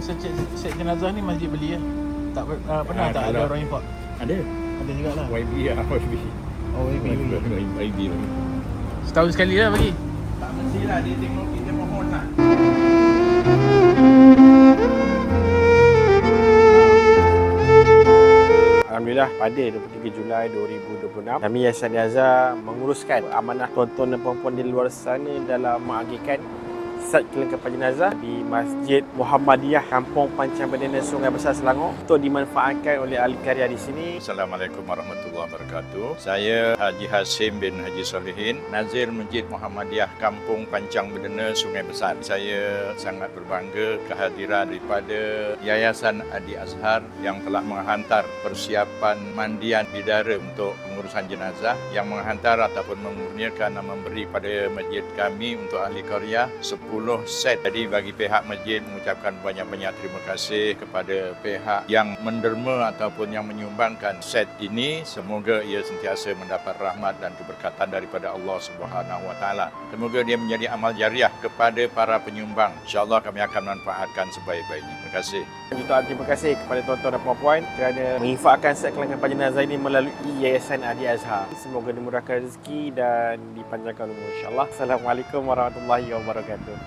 set jenazah ni masjid beli ya? Tak pernah tak ada orang import? Ada. Ada juga lah. YB lah, YB. Oh, YB lah. setahun sekali lah bagi. Tak mestilah dia tengok kita mohon lah. Alhamdulillah pada 23 Julai 2026 kami Yayasan Niaza menguruskan amanah tuan-tuan dan puan-puan di luar sana dalam mengagikan sad kelengkapan jenazah di Masjid Muhammadiyah Kampung Pancang Berdana Sungai Besar Selangor untuk dimanfaatkan oleh ahli karya di sini. Assalamualaikum warahmatullahi wabarakatuh. Saya Haji Hasim bin Haji Solihin, Nazir Masjid Muhammadiyah Kampung Pancang Berdana Sungai Besar. Saya sangat berbangga kehadiran daripada Yayasan Adi Azhar yang telah menghantar persiapan mandian bidara untuk pengurusan jenazah, yang menghantar ataupun memurniakan dan memberi pada masjid kami untuk ahli karya 10 set. Jadi bagi pihak masjid mengucapkan banyak-banyak terima kasih kepada pihak yang menderma ataupun yang menyumbangkan set ini. Semoga ia sentiasa mendapat rahmat dan keberkatan daripada Allah Subhanahu Wa Taala. Semoga dia menjadi amal jariah kepada para penyumbang. InsyaAllah kami akan manfaatkan sebaik-baiknya. Terima kasih. Jutaan terima kasih kepada tuan-tuan dan puan-puan kerana menginfakkan sad kelengkapan jenazah ini melalui Yayasan Adi Azhar. Semoga dimurahkan rezeki dan dipanjangkan umur insya-Allah. Assalamualaikum warahmatullahi wabarakatuh.